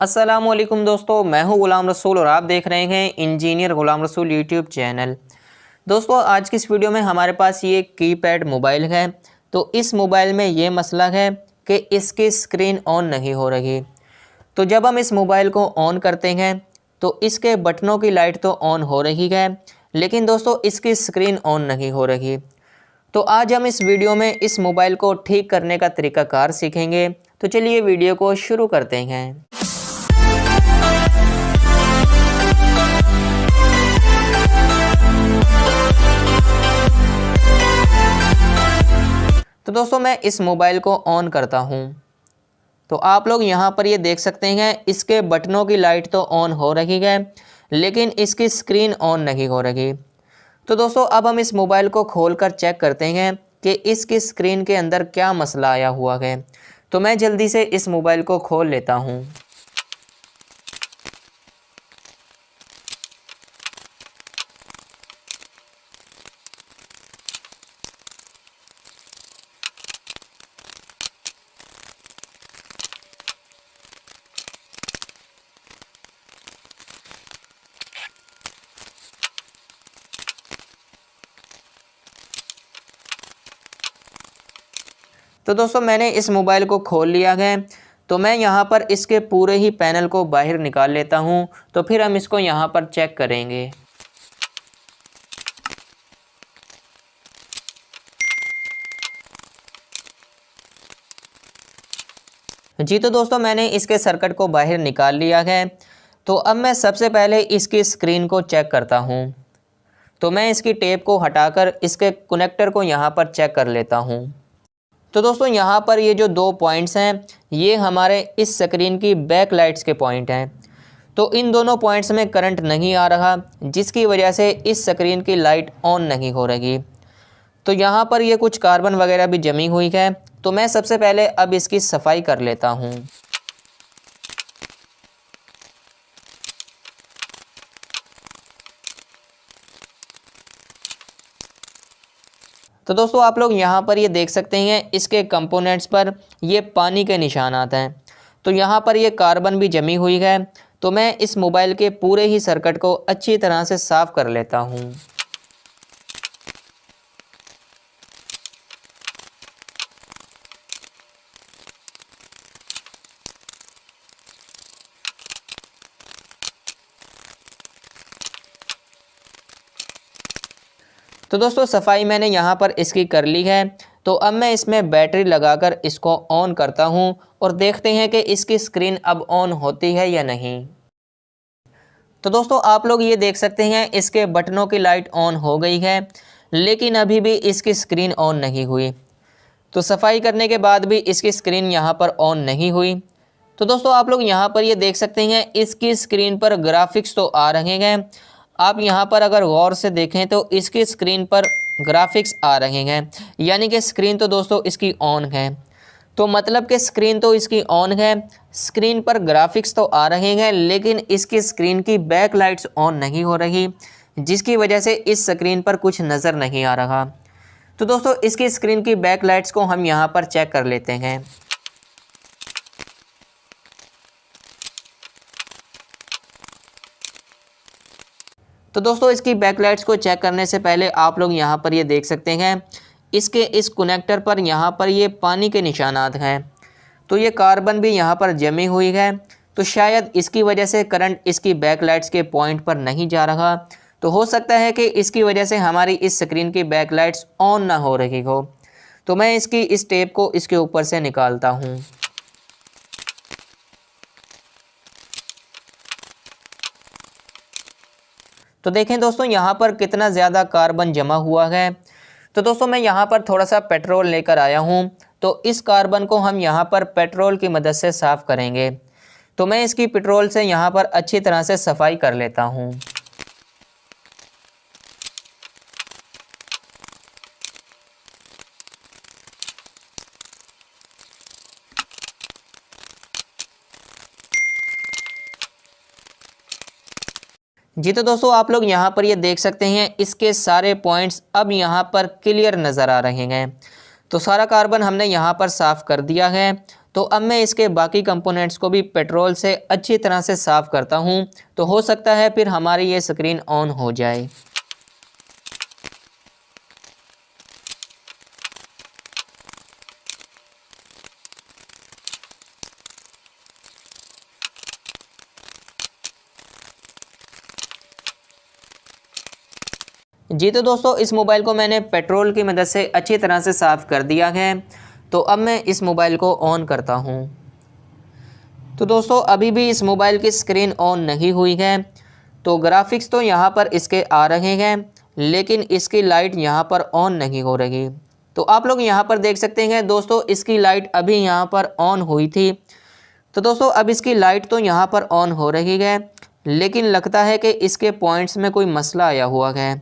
अस्सलामुअलैकुम दोस्तों, मैं हूं गुलाम रसूल और आप देख रहे हैं engineer Ghulam Rasool YouTube channel. दोस्तों, आज की इस वीडियो में हमारे पास ये कीपैड मोबाइल है। तो इस मोबाइल में ये मसला है कि इसकी स्क्रीन ऑन नहीं हो रही। तो जब हम इस मोबाइल को ऑन करते हैं तो इसके बटनों की लाइट तो ऑन हो रही है, लेकिन दोस्तों इसकी स्क्रीन ऑन नहीं हो रही। तो आज हम इस वीडियो में इस मोबाइल को ठीक करने का तरीकाकार सीखेंगे। तो चलिए वीडियो को शुरू करते हैं। तो दोस्तों, मैं इस मोबाइल को ऑन करता हूं। तो आप लोग यहां पर ये देख सकते हैं, इसके बटनों की लाइट तो ऑन हो रही है, लेकिन इसकी स्क्रीन ऑन नहीं हो रही। तो दोस्तों, अब हम इस मोबाइल को खोलकर चेक करते हैं कि इसकी स्क्रीन के अंदर क्या मसला आया हुआ है। तो मैं जल्दी से इस मोबाइल को खोल लेता हूं। तो दोस्तों, मैंने इस मोबाइल को खोल लिया है। तो मैं यहाँ पर इसके पूरे ही पैनल को बाहर निकाल लेता हूँ। तो फिर हम इसको यहाँ पर चेक करेंगे। जी तो दोस्तों, मैंने इसके सर्किट को बाहर निकाल लिया है। तो अब मैं सबसे पहले इसकी स्क्रीन को चेक करता हूँ। तो मैं इसकी टेप को हटाकर इसके कनेक्टर को यहाँ पर चेक कर लेता हूँ। तो दोस्तों, यहाँ पर ये जो दो पॉइंट्स हैं, ये हमारे इस स्क्रीन की बैक लाइट्स के पॉइंट हैं। तो इन दोनों पॉइंट्स में करंट नहीं आ रहा, जिसकी वजह से इस स्क्रीन की लाइट ऑन नहीं हो रही। तो यहाँ पर ये कुछ कार्बन वगैरह भी जमी हुई है। तो मैं सबसे पहले अब इसकी सफाई कर लेता हूँ। तो दोस्तों, आप लोग यहाँ पर ये देख सकते हैं, इसके कंपोनेंट्स पर ये पानी के निशानात हैं। तो यहाँ पर ये कार्बन भी जमी हुई है। तो मैं इस मोबाइल के पूरे ही सर्किट को अच्छी तरह से साफ़ कर लेता हूँ। तो दोस्तों, सफाई मैंने यहाँ पर इसकी कर ली है। तो अब मैं इसमें बैटरी लगाकर इसको ऑन करता हूँ और देखते हैं कि इसकी स्क्रीन अब ऑन होती है या नहीं। तो दोस्तों, आप लोग ये देख सकते हैं, इसके बटनों की लाइट ऑन हो गई है, लेकिन अभी भी इसकी स्क्रीन ऑन नहीं हुई। तो सफाई करने के बाद भी इसकी स्क्रीन यहाँ पर ऑन नहीं हुई। तो दोस्तों, आप लोग यहाँ पर ये देख सकते हैं, इसकी स्क्रीन पर ग्राफिक्स तो आ रहे हैं। आप यहाँ पर अगर गौर से देखें तो इसकी स्क्रीन पर ग्राफिक्स आ रहे हैं, यानी कि स्क्रीन तो दोस्तों इसकी ऑन है। तो मतलब कि स्क्रीन तो इसकी ऑन है, स्क्रीन पर ग्राफिक्स तो आ रहे हैं, लेकिन इसकी स्क्रीन की बैक लाइट्स ऑन नहीं हो रही, जिसकी वजह से इस स्क्रीन पर कुछ नज़र नहीं आ रहा। तो दोस्तों, इसकी स्क्रीन की बैक लाइट्स को हम यहाँ पर चेक कर लेते हैं। तो दोस्तों, इसकी बैकलाइट्स को चेक करने से पहले आप लोग यहाँ पर ये देख सकते हैं, इसके इस कनेक्टर पर यहाँ पर ये पानी के निशानात हैं। तो ये कार्बन भी यहाँ पर जमी हुई है। तो शायद इसकी वजह से करंट इसकी बैकलाइट्स के पॉइंट पर नहीं जा रहा। तो हो सकता है कि इसकी वजह से हमारी इस स्क्रीन की बैकलाइट्स ऑन ना हो रही हो। तो मैं इसकी इस टेप को इसके ऊपर से निकालता हूँ। तो देखें दोस्तों, यहाँ पर कितना ज़्यादा कार्बन जमा हुआ है। तो दोस्तों, मैं यहाँ पर थोड़ा सा पेट्रोल लेकर आया हूँ। तो इस कार्बन को हम यहाँ पर पेट्रोल की मदद से साफ़ करेंगे। तो मैं इसकी पेट्रोल से यहाँ पर अच्छी तरह से सफाई कर लेता हूँ। जी तो दोस्तों, आप लोग यहाँ पर ये देख सकते हैं, इसके सारे पॉइंट्स अब यहाँ पर क्लियर नज़र आ रहे हैं। तो सारा कार्बन हमने यहाँ पर साफ़ कर दिया है। तो अब मैं इसके बाकी कंपोनेंट्स को भी पेट्रोल से अच्छी तरह से साफ़ करता हूँ, तो हो सकता है फिर हमारी ये स्क्रीन ऑन हो जाए। जी तो दोस्तों, इस मोबाइल को मैंने पेट्रोल की मदद से अच्छी तरह से साफ़ कर दिया है। तो अब मैं इस मोबाइल को ऑन करता हूँ। तो दोस्तों, अभी भी इस मोबाइल की स्क्रीन ऑन नहीं हुई है। तो ग्राफिक्स तो यहाँ पर इसके आ रहे हैं, लेकिन इसकी लाइट यहाँ पर ऑन नहीं हो रही। तो आप लोग यहाँ पर देख सकते हैं दोस्तों, इसकी लाइट अभी यहाँ पर ऑन हुई थी। तो दोस्तों, अब इसकी लाइट तो यहाँ पर ऑन हो रही है, लेकिन लगता है कि इसके पॉइंट्स में कोई मसला आया हुआ है।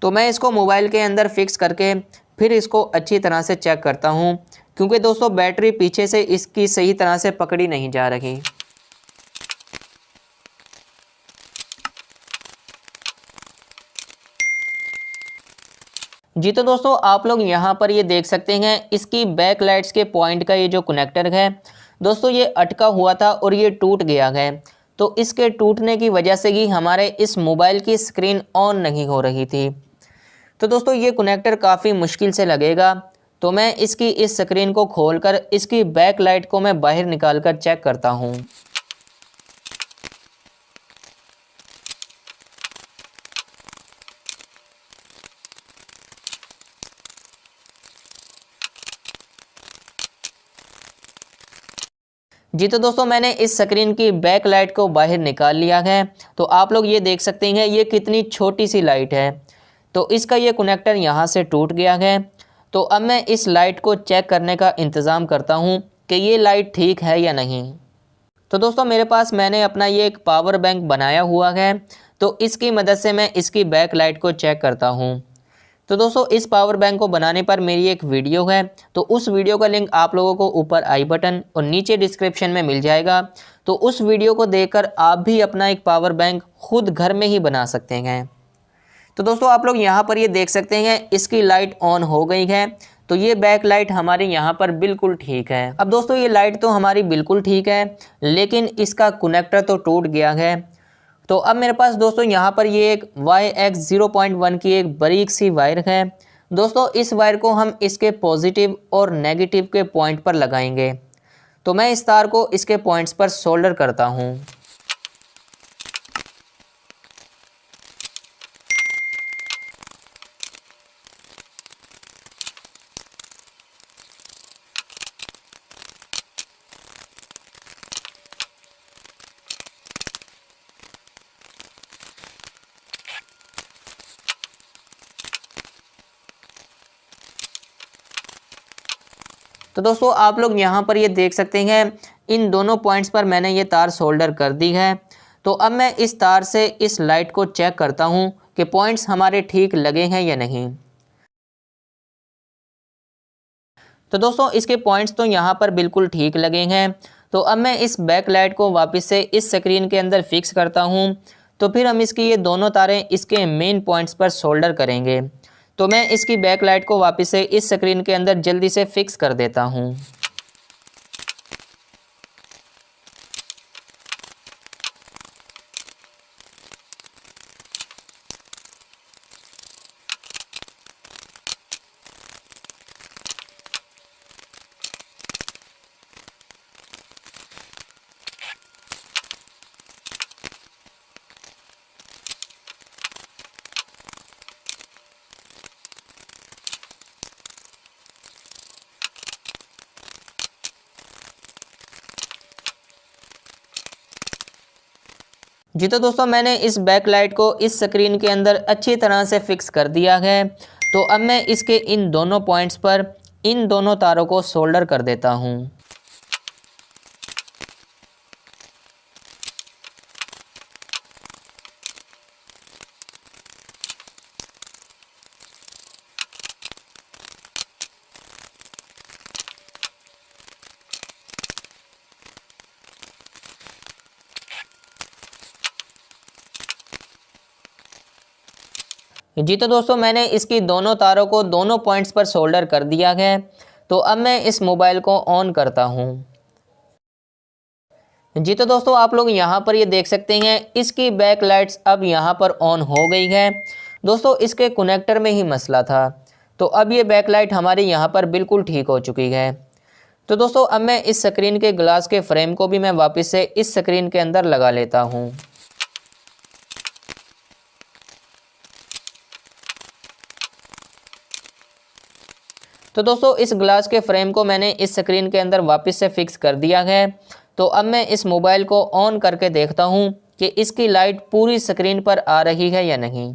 तो मैं इसको मोबाइल के अंदर फिक्स करके फिर इसको अच्छी तरह से चेक करता हूँ, क्योंकि दोस्तों बैटरी पीछे से इसकी सही तरह से पकड़ी नहीं जा रही। जी तो दोस्तों, आप लोग यहाँ पर ये देख सकते हैं, इसकी बैक लाइट्स के पॉइंट का ये जो कनेक्टर है दोस्तों, ये अटका हुआ था और ये टूट गया है। तो इसके टूटने की वजह से ही हमारे इस मोबाइल की स्क्रीन ऑन नहीं हो रही थी। तो दोस्तों, ये कनेक्टर काफ़ी मुश्किल से लगेगा। तो मैं इसकी इस स्क्रीन को खोलकर इसकी बैक लाइट को मैं बाहर निकाल कर चेक करता हूँ। जी तो दोस्तों, मैंने इस स्क्रीन की बैक लाइट को बाहर निकाल लिया है। तो आप लोग ये देख सकते हैं, ये कितनी छोटी सी लाइट है। तो इसका ये कनेक्टर यहाँ से टूट गया है। तो अब मैं इस लाइट को चेक करने का इंतज़ाम करता हूँ कि ये लाइट ठीक है या नहीं। तो दोस्तों, मेरे पास मैंने अपना ये एक पावर बैंक बनाया हुआ है। तो इसकी मदद से मैं इसकी बैक लाइट को चेक करता हूँ। तो दोस्तों, इस पावर बैंक को बनाने पर मेरी एक वीडियो है। तो उस वीडियो का लिंक आप लोगों को ऊपर आई बटन और नीचे डिस्क्रिप्शन में मिल जाएगा। तो उस वीडियो को देखकर आप भी अपना एक पावर बैंक खुद घर में ही बना सकते हैं। तो दोस्तों, आप लोग यहाँ पर ये देख सकते हैं, इसकी लाइट ऑन हो गई है। तो ये बैक लाइट हमारी यहाँ पर बिल्कुल ठीक है। अब दोस्तों, ये लाइट तो हमारी बिल्कुल ठीक है, लेकिन इसका कनेक्टर तो टूट गया है। तो अब मेरे पास दोस्तों यहाँ पर ये एक YX0.1 की एक बारीक सी वायर है। दोस्तों, इस वायर को हम इसके पॉजिटिव और नेगेटिव के पॉइंट पर लगाएंगे। तो मैं इस तार को इसके पॉइंट्स पर सोल्डर करता हूँ। तो दोस्तों, आप लोग यहाँ पर ये देख सकते हैं, इन दोनों पॉइंट्स पर मैंने ये तार सोल्डर कर दी है। तो अब मैं इस तार से इस लाइट को चेक करता हूँ कि पॉइंट्स हमारे ठीक लगे हैं या नहीं। तो दोस्तों, इसके पॉइंट्स तो यहाँ पर बिल्कुल ठीक लगे हैं। तो अब मैं इस बैक लाइट को वापस से इस स्क्रीन के अंदर फिक्स करता हूँ। तो फिर हम इसकी ये दोनों तारें इसके मेन पॉइंट्स पर सोल्डर करेंगे। तो मैं इसकी बैक लाइट को वापस से इस स्क्रीन के अंदर जल्दी से फिक्स कर देता हूँ। जी तो दोस्तों, मैंने इस बैक लाइट को इस स्क्रीन के अंदर अच्छी तरह से फिक्स कर दिया है। तो अब मैं इसके इन दोनों पॉइंट्स पर इन दोनों तारों को सोल्डर कर देता हूँ। जी तो दोस्तों, मैंने इसकी दोनों तारों को दोनों पॉइंट्स पर सोल्डर कर दिया है। तो अब मैं इस मोबाइल को ऑन करता हूँ। जी तो दोस्तों आप लोग यहाँ पर ये देख सकते हैं इसकी बैक लाइट्स अब यहाँ पर ऑन हो गई है। दोस्तों इसके कनेक्टर में ही मसला था, तो अब ये बैक लाइट हमारी यहाँ पर बिल्कुल ठीक हो चुकी है। तो दोस्तों अब मैं इस स्क्रीन के ग्लास के फ्रेम को भी मैं वापस से इस स्क्रीन के अंदर लगा लेता हूँ। तो दोस्तों इस ग्लास के फ्रेम को मैंने इस स्क्रीन के अंदर वापस से फिक्स कर दिया है। तो अब मैं इस मोबाइल को ऑन करके देखता हूँ कि इसकी लाइट पूरी स्क्रीन पर आ रही है या नहीं।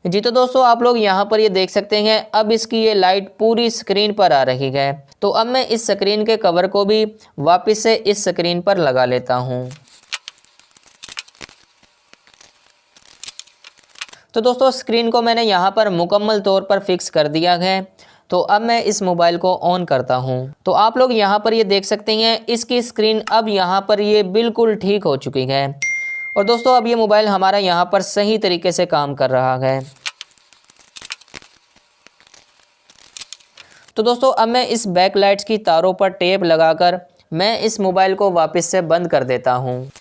जी तो दोस्तों आप लोग यहाँ पर ये देख सकते हैं अब इसकी ये लाइट पूरी स्क्रीन पर आ रही है। तो अब मैं इस स्क्रीन के कवर को भी वापस से इस स्क्रीन पर लगा लेता हूँ। तो दोस्तों स्क्रीन को मैंने यहाँ पर मुकम्मल तौर पर फिक्स कर दिया है। तो अब मैं इस मोबाइल को ऑन करता हूँ। तो आप लोग यहाँ पर ये देख सकते हैं इसकी स्क्रीन अब यहाँ पर ये बिल्कुल ठीक हो चुकी है। और दोस्तों अब ये मोबाइल हमारा यहाँ पर सही तरीके से काम कर रहा है। तो दोस्तों अब मैं इस बैक लाइट्स की तारों पर टेप लगाकर मैं इस मोबाइल को वापस से बंद कर देता हूँ।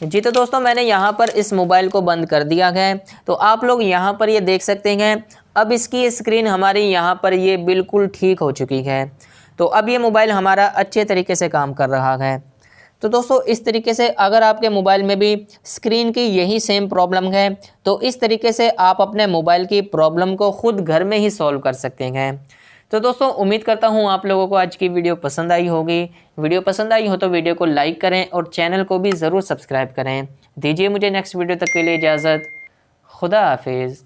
जी तो दोस्तों मैंने यहाँ पर इस मोबाइल को बंद कर दिया है। तो आप लोग यहाँ पर ये देख सकते हैं अब इसकी स्क्रीन हमारी यहाँ पर ये बिल्कुल ठीक हो चुकी है। तो अब ये मोबाइल हमारा अच्छे तरीके से काम कर रहा है। तो दोस्तों इस तरीके से अगर आपके मोबाइल में भी स्क्रीन की यही सेम प्रॉब्लम है तो इस तरीके से आप अपने मोबाइल की प्रॉब्लम को खुद घर में ही सॉल्व कर सकते हैं। तो दोस्तों उम्मीद करता हूँ आप लोगों को आज की वीडियो पसंद आई होगी। वीडियो पसंद आई हो तो वीडियो को लाइक करें और चैनल को भी ज़रूर सब्सक्राइब करें। दीजिए मुझे नेक्स्ट वीडियो तक के लिए इजाज़त। खुदा हाफिज़।